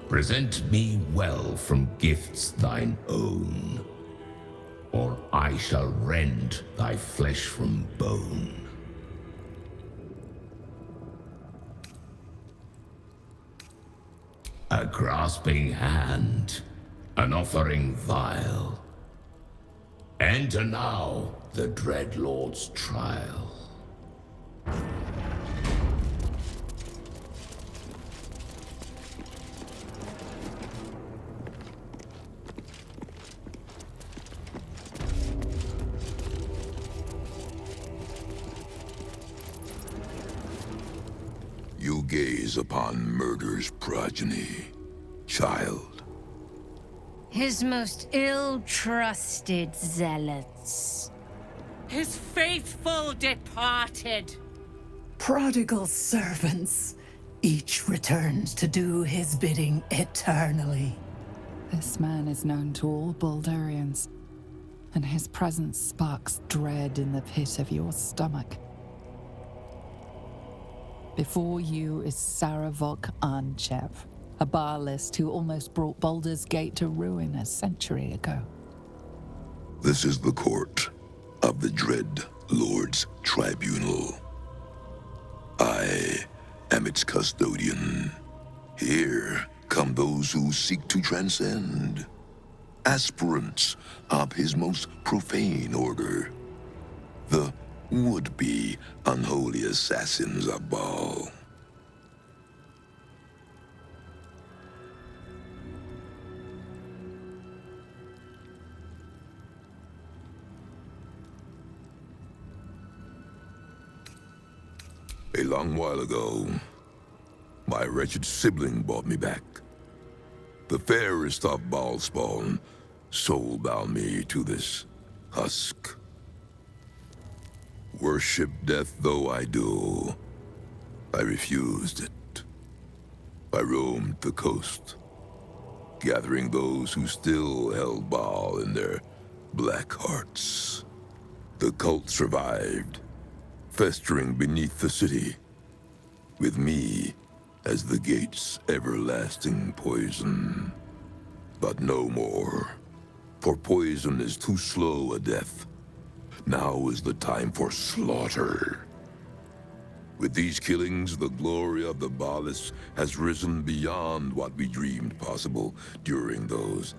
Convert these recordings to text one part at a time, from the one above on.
Present me well from gifts thine own, or I shall rend thy flesh from bone. A grasping hand, an offering vile. Enter now the Dread Lord's trial. You gaze upon murder's progeny, child. His most ill-trusted zealots. His faithful departed. Prodigal servants, each returns to do his bidding eternally. This man is known to all Baldurians, and his presence sparks dread in the pit of your stomach. Before you is Sarevok Anchev, a Baalist who almost brought Baldur'sgate to ruin a century ago. This is the court of the Dread Lord's Tribunal. I am its custodian. Here come those who seek to transcend, aspirants of his most profane order, the would-be unholy assassins of Baal. A long while ago, my wretched sibling brought me back. The fairest of Baal spawn soul-bound me to this husk. Worship death though I do, I refused it. I roamed the coast, gathering those who still held Baal in their black hearts. The cult survived, festering beneath the city, with me as the gate's everlasting poison. But no more, for poison is too slow a death. Now is the time for slaughter. With these killings, the glory of the Baalists has risen beyond what we dreamed possible during those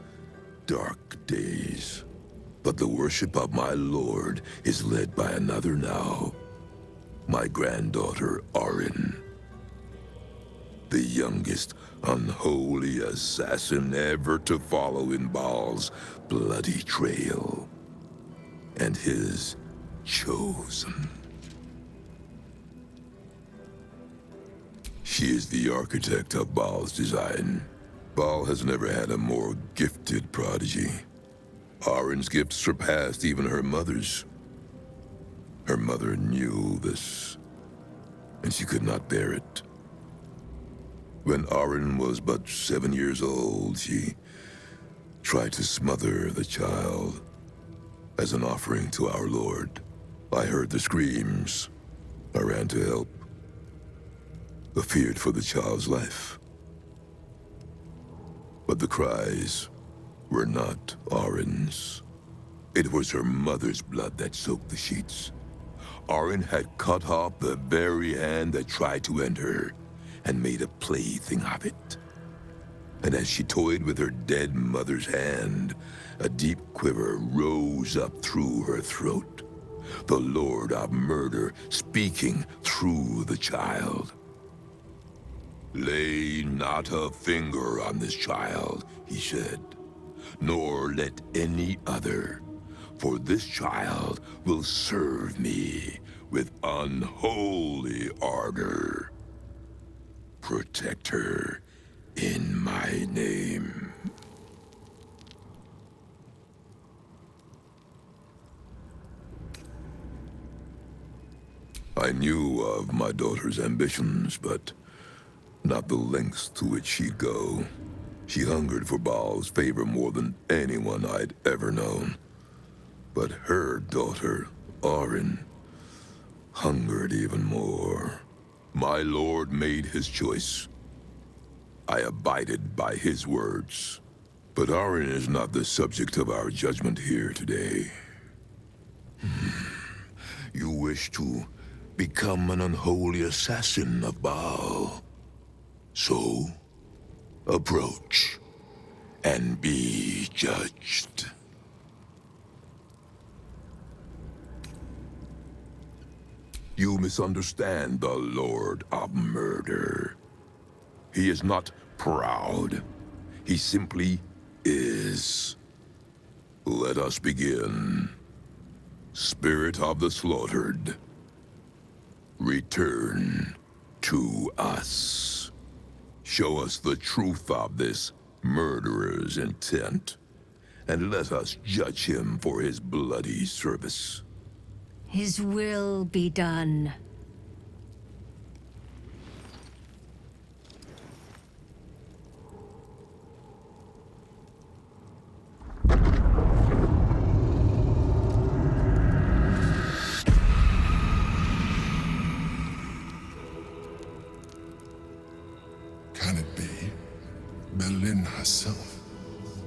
dark days. But the worship of my lord is led by another now. My granddaughter, Arin. The youngest unholy assassin ever to follow in Baal's bloody trail. And his chosen. She is the architect of Baal's design. Baal has never had a more gifted prodigy. Arin's gifts surpassed even her mother's. Her mother knew this, and she could not bear it. When Arin was but 7 years old, she tried to smother the child. As an offering to our Lord, I heard the screams. I ran to help. I feared for the child's life. But the cries were not Arin's. It was her mother's blood that soaked the sheets. Arin had cut off the very hand that tried to end her, and made a plaything of it. And as she toyed with her dead mother's hand, a deep quiver rose up through her throat. The Lord of Murder speaking through the child. Lay not a finger on this child, he said, nor let any other, for this child will serve me with unholy ardor. Protect her in my name. I knew of my daughter's ambitions, but not the lengths to which she'd go. She hungered for Baal's favor more than anyone I'd ever known. But her daughter, Arin, hungered even more. My lord made his choice. I abided by his words. But Arin is not the subject of our judgment here today. You wish to become an unholy assassin of Baal. So, approach and be judged. You misunderstand the Lord of Murder. He is not proud. He simply is. Let us begin. Spirit of the Slaughtered, return to us. Show us the truth of this murderer's intent, and let us judge him for his bloody service. His will be done. Can it be Berlin herself,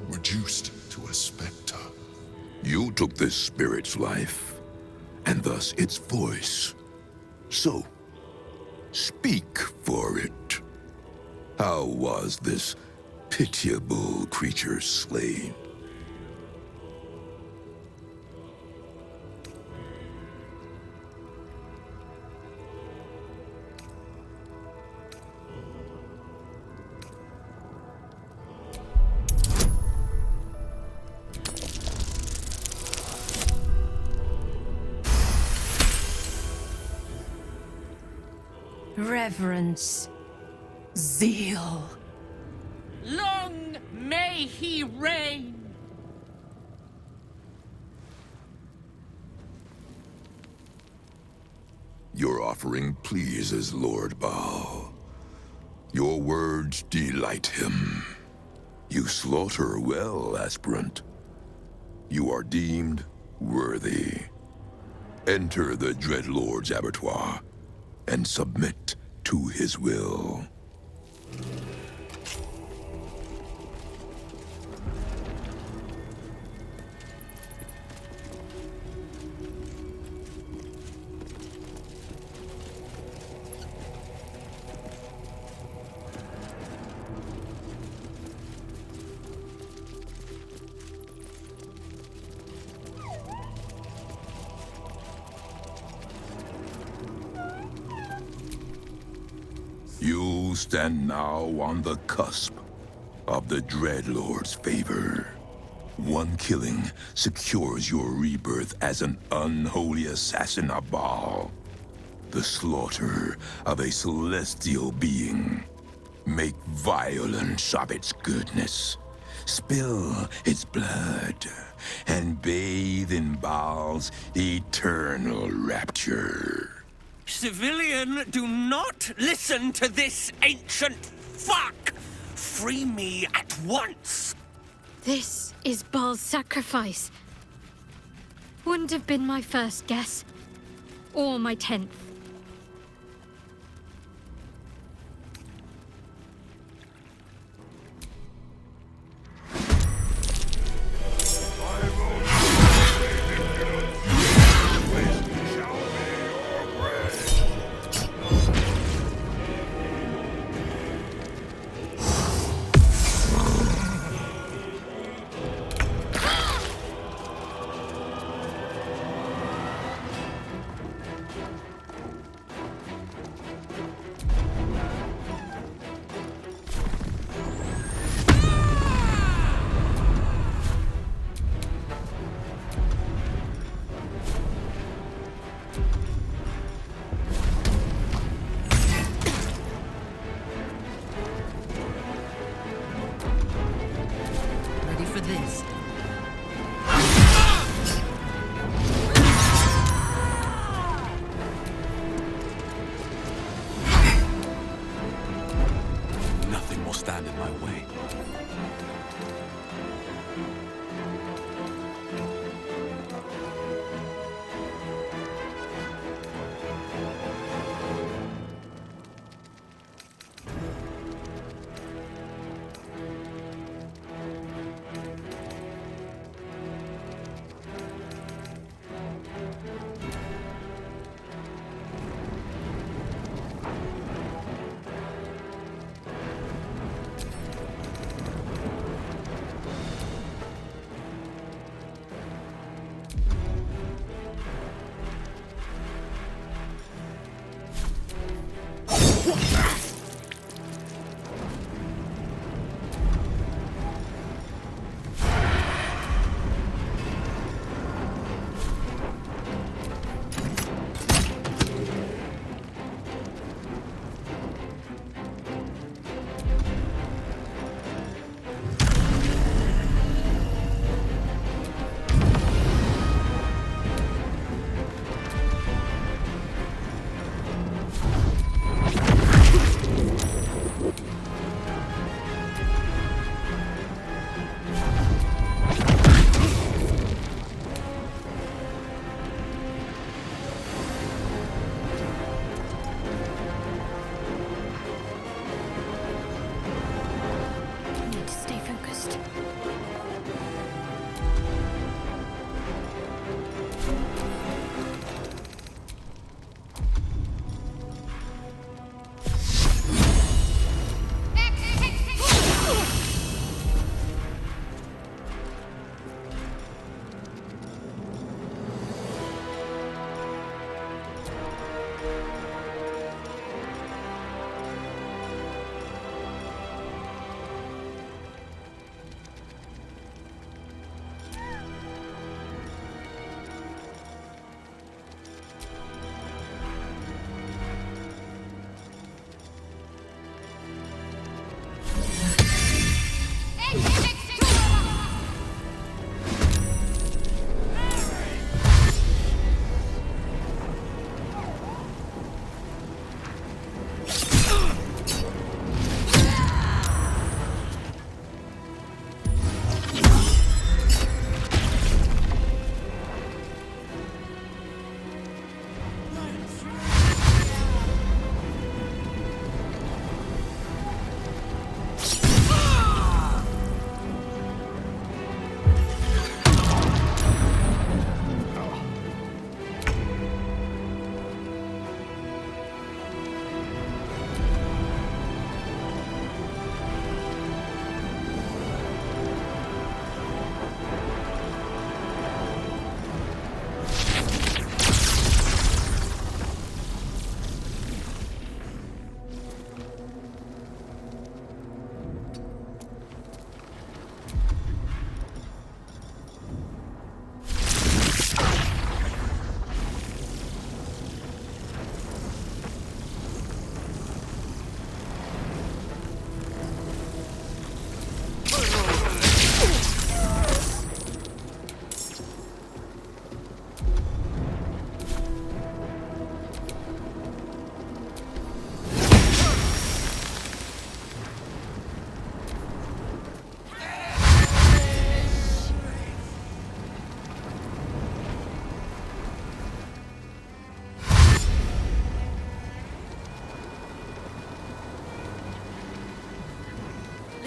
reduced to a specter? You took this spirit's life, and thus its voice. So, speak for it. How was this pitiable creature slain? Reverence. Zeal. Long may he reign! Your offering pleases Lord Baal. Your words delight him. You slaughter well, aspirant. You are deemed worthy. Enter the Dreadlord's abattoir and submit to his will. You stand now on the cusp of the Dreadlord's favor. One killing secures your rebirth as an unholy assassin of Baal. The slaughter of a celestial being. Make violence of its goodness. Spill its blood, and bathe in Baal's eternal rapture. Civilian, do not listen to this ancient fuck! Free me at once! This is Baal's sacrifice. Wouldn't have been my first guess. Or my 10th.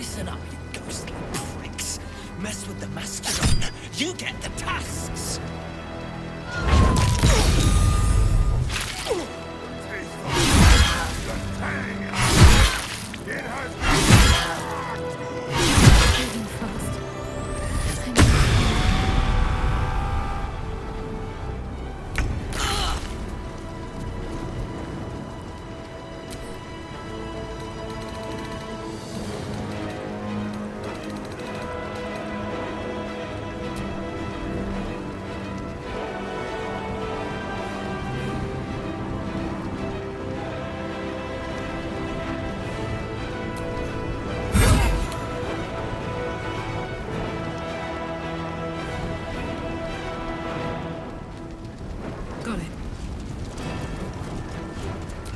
Listen up, you ghostly pricks. Mess with the Mastodon, you get the tusks! Moving fast. Got it.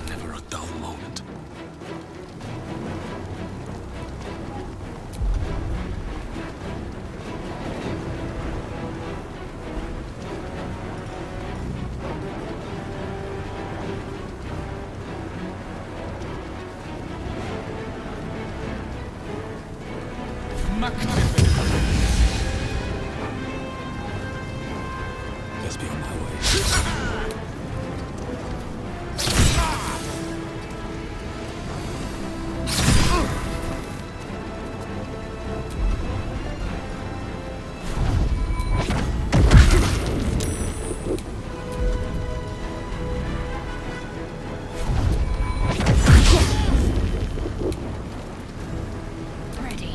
Never a dull moment. Let's be on my way. Ready.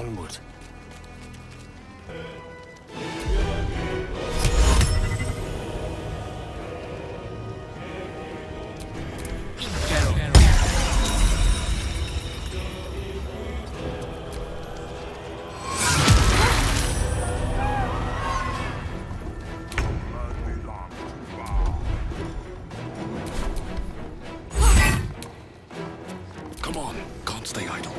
Onward. Come on, can't stay idle.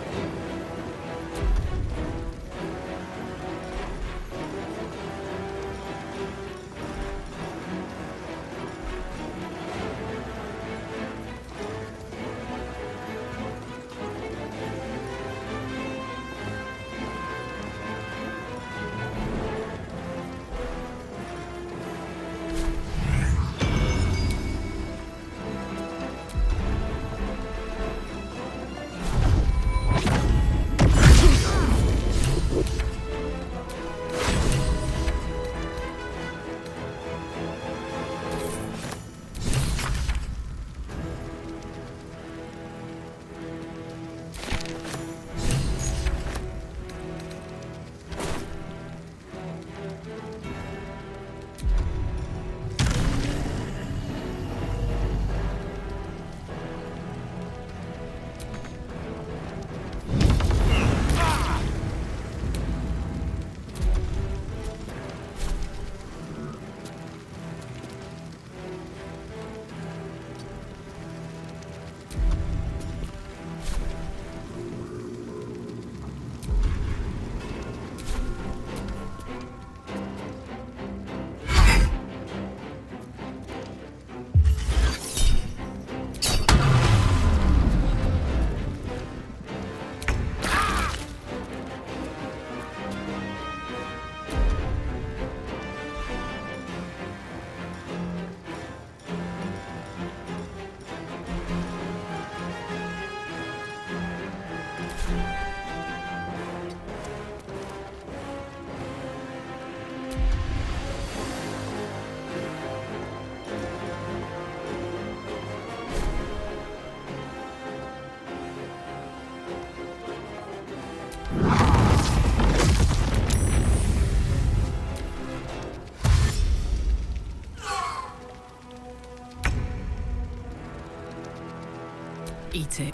Eat it.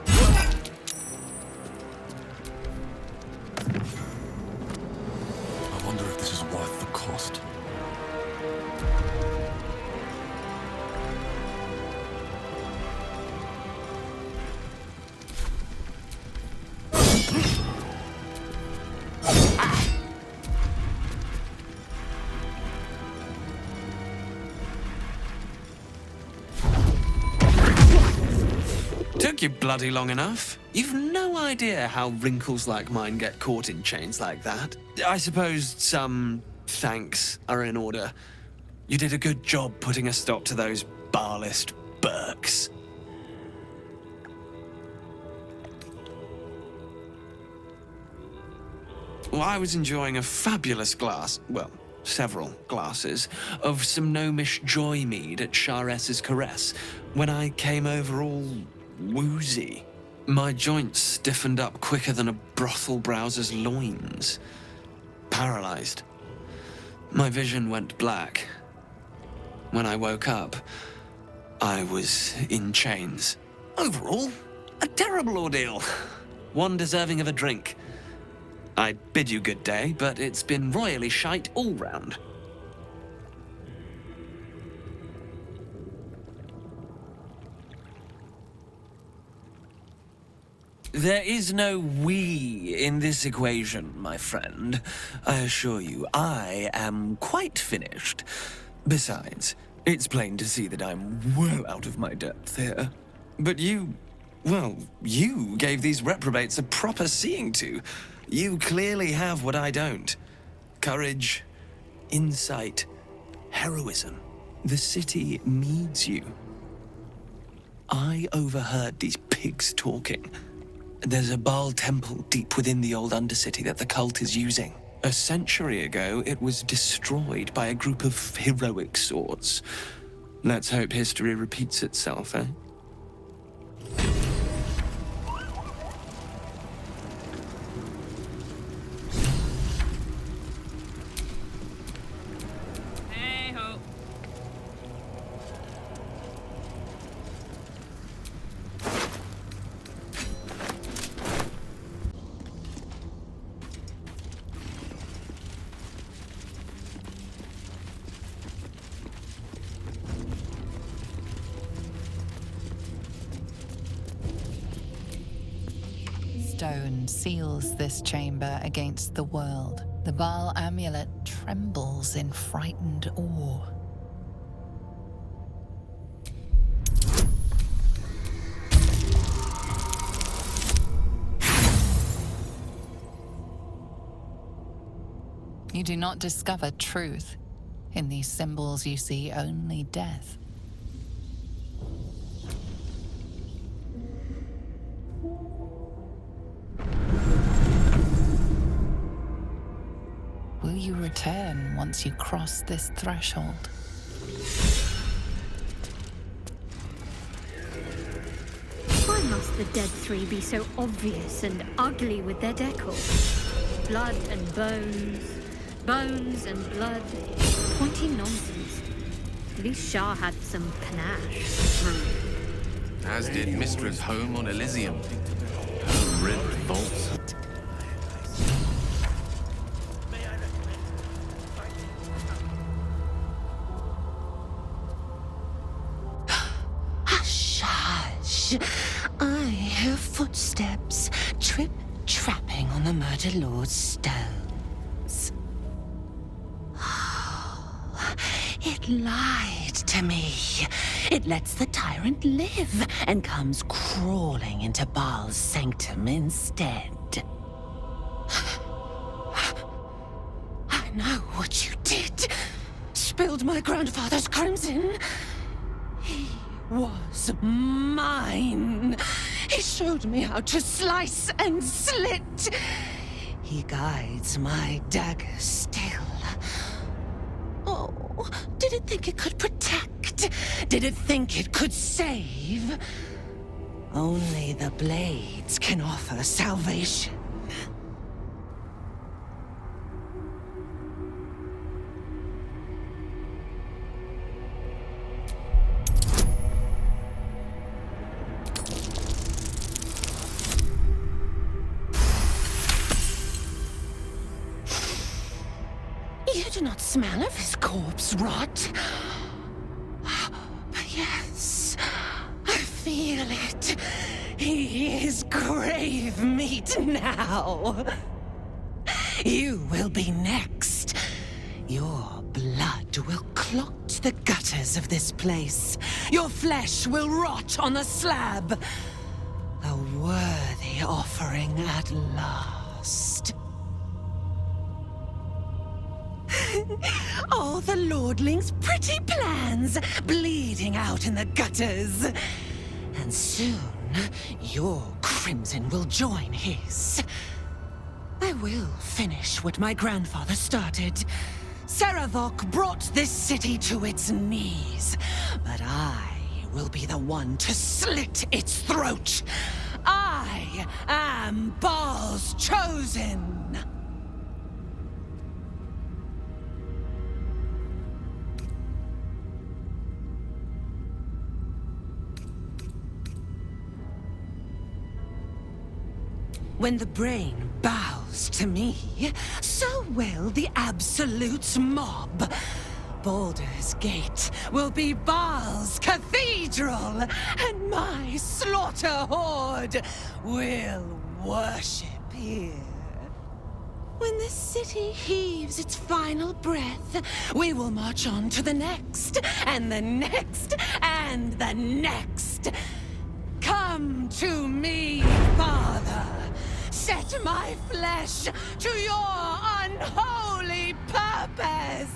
I wonder if this is worth the cost. Took you bloody long enough. You've no idea how wrinkles like mine get caught in chains like that. I suppose some thanks are in order. You did a good job putting a stop to those barlist Burks. Well, I was enjoying a fabulous glass, well, several glasses, of some gnomish joy mead at Sharess's Caress when I came over all woozy. My joints stiffened up quicker than a brothel browser's loins. Paralyzed. My vision went black. When I woke up, I was in chains. Overall, a terrible ordeal. One deserving of a drink. I bid you good day, but it's been royally shite all round. There is no we in this equation, my friend. I assure you, I am quite finished. Besides, it's plain to see that I'm well out of my depth here. But you gave these reprobates a proper seeing to. You clearly have what I don't. Courage, insight, heroism. The city needs you. I overheard these pigs talking. There's a Baal temple deep within the old Undercity that the cult is using. A century ago, it was destroyed by a group of heroic sorts. Let's hope history repeats itself, eh? stone seals this chamber against the world. The Baal amulet trembles in frightened awe. You do not discover truth. In these symbols you see only death. Will you return once you cross this threshold? Why must the dead three be so obvious and ugly with their decor? Blood and bones, bones and blood. Pointy nonsense. At least Shah had some panache. As did Mistress Home on Elysium. Her red vaults. Hush, hush. I hear footsteps trip-trapping on the Murder Lord's stones. It lied to me. It lets the tyrant live and comes crawling into Baal's sanctum instead. I know what you did. Spilled my grandfather's crimson. He was mine. He showed me how to slice and slit. He guides my dagger still. Oh, did it think it could protect? Did it think it could save? Only the blades can offer salvation. You do not smell of his corpse rot. But yes, I feel it. He is grave meat now. You will be next. Your blood will clot the gutters of this place. Your flesh will rot on the slab. A worthy offering at last. All the lordling's pretty plans bleeding out in the gutters. And soon, your crimson will join his. I will finish what my grandfather started. Sarevok brought this city to its knees, but I will be the one to slit its throat. I am Baal's chosen. When the brain bows to me, so will the Absolute's mob. Baldur'sgate will be Baal's cathedral, and my slaughter horde will worship here. When this city heaves its final breath, we will march on to the next, and the next, and the next. Come to me, Father. Set my flesh to your unholy purpose!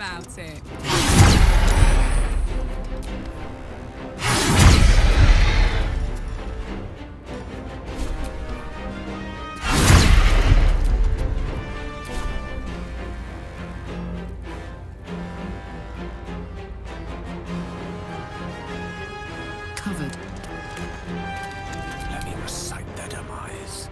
about it. Covered. Let me recite their demise.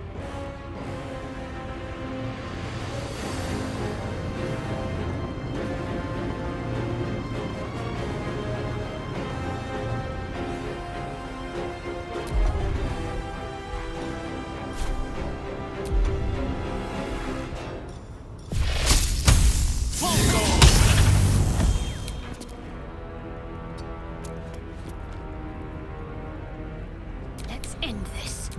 Let's end this.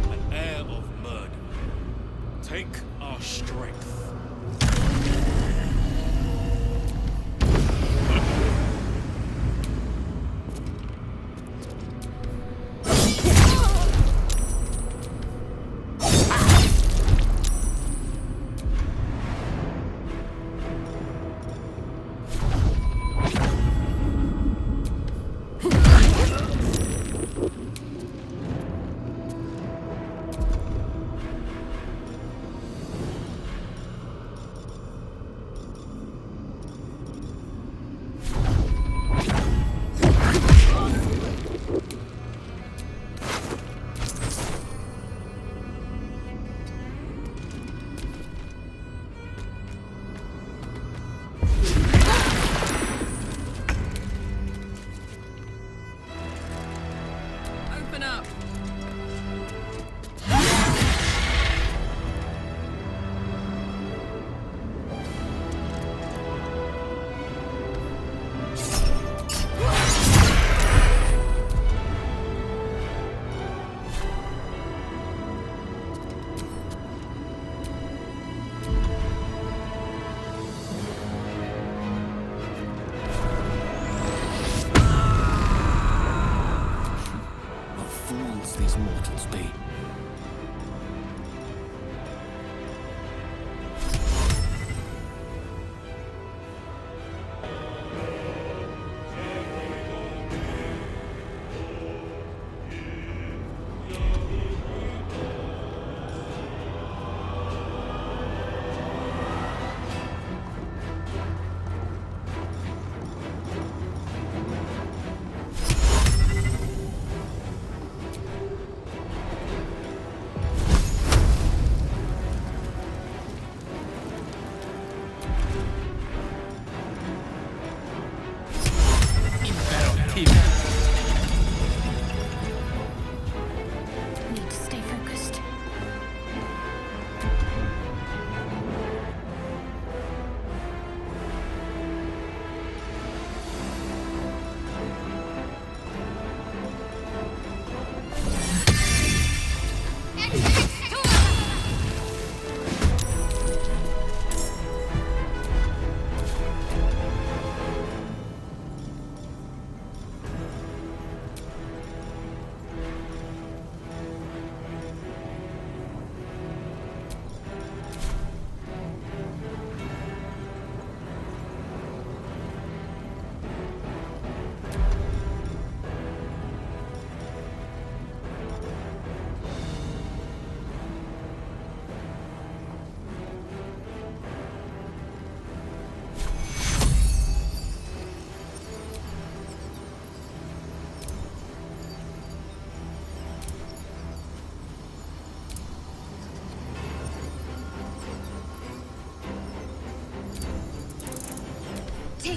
An air of murder. Take our strength. Open up. What fools these mortals be.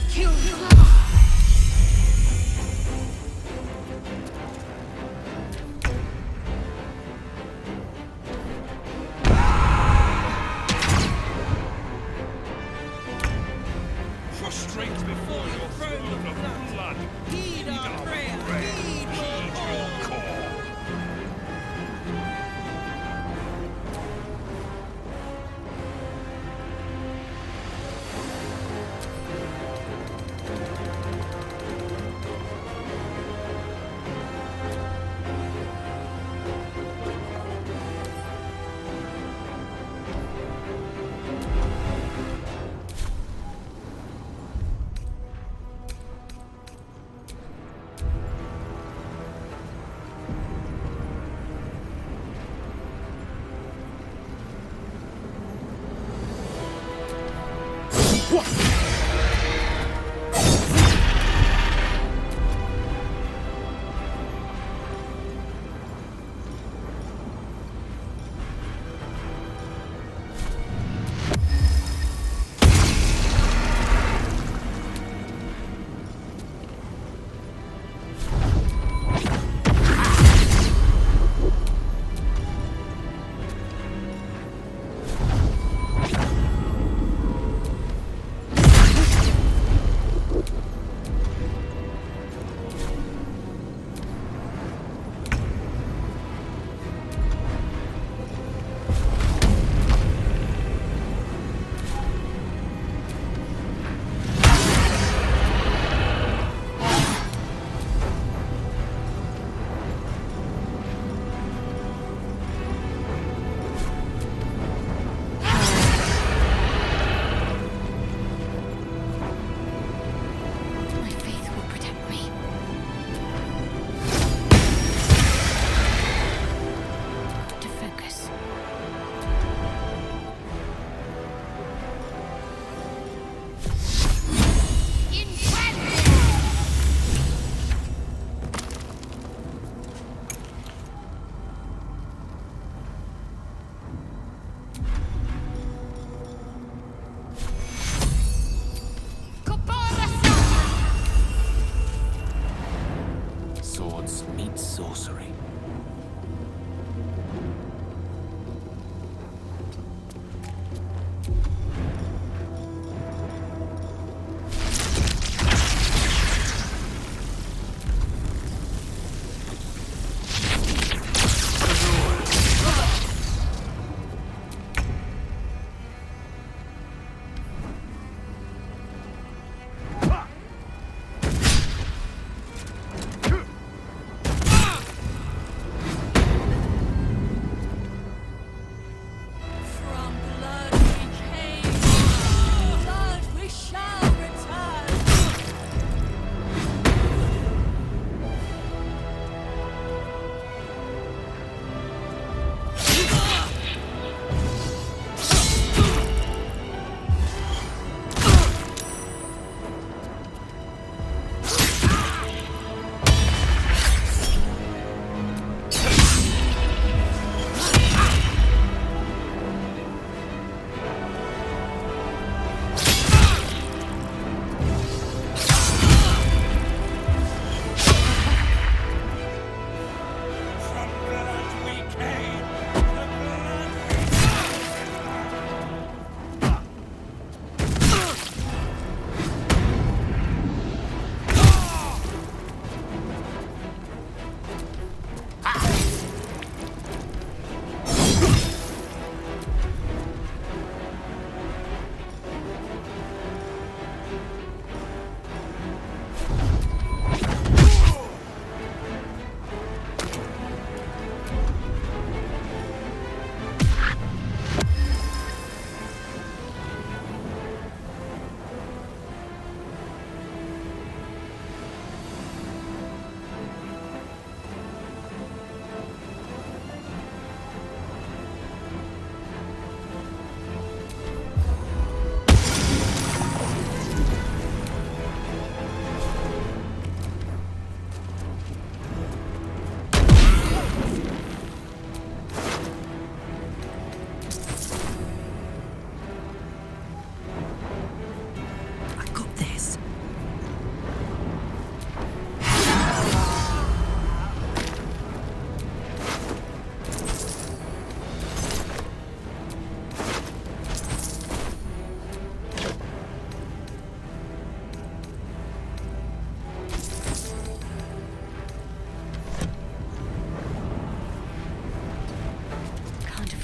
Take your Prostrate before your throne of blood. Heed our prayer. Heed your call.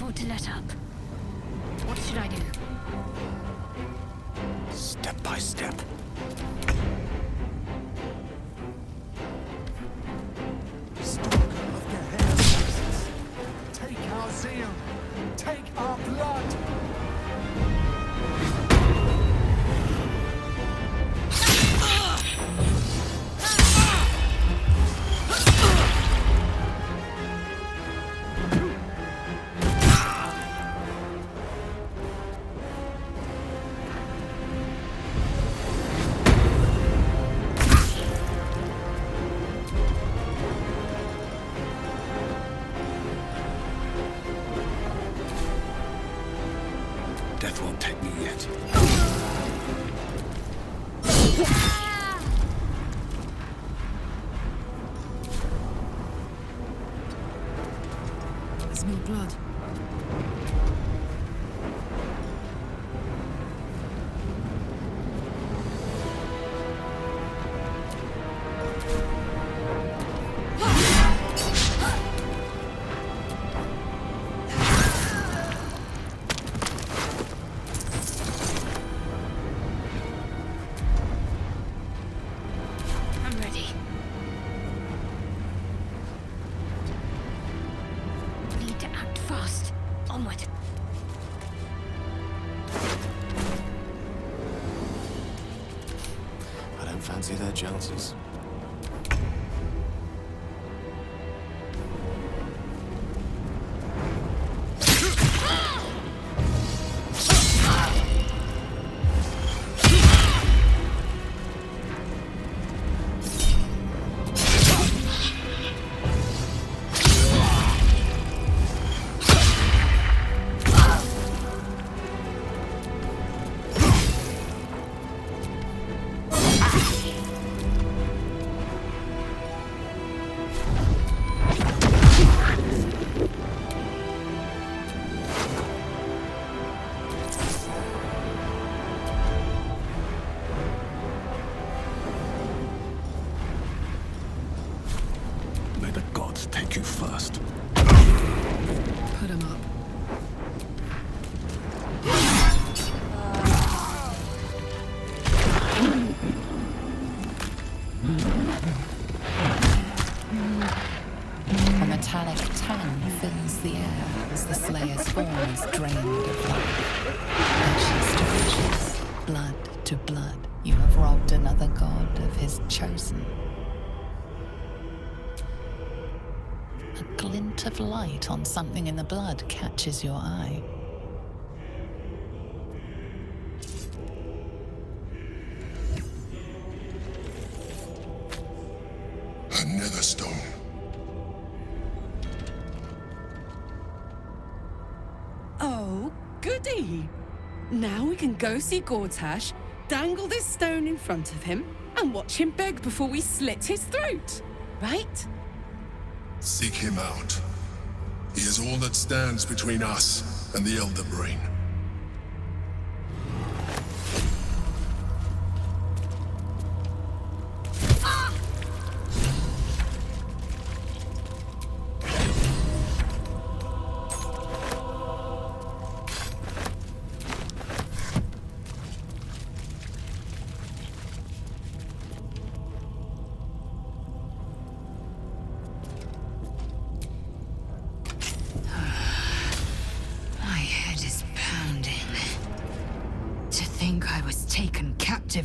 afford to let up. What should I do? Step by step. Stalk of Gehenna, take our zeal, take our blood. Death won't take me yet. I smell blood. I'm ready. Need to act fast. Onward. I don't fancy their chances. May the gods take you first. Put him up. A metallic tang fills the air as the Slayer's form is drained of life. Ashes to ashes, blood to blood, you have robbed another god of his chosen. A glint of light on something in the blood catches your eye. A nether stone. Oh, goody! Now we can go see Gortash, dangle this stone in front of him, and watch him beg before we slit his throat. Right? Seek him out. He is all that stands between us and the Elder Brain.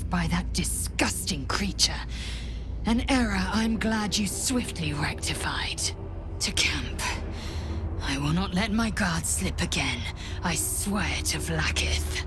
By that disgusting creature. An error I'm glad you swiftly rectified. To camp. I will not let my guard slip again. I swear to Vlaakith.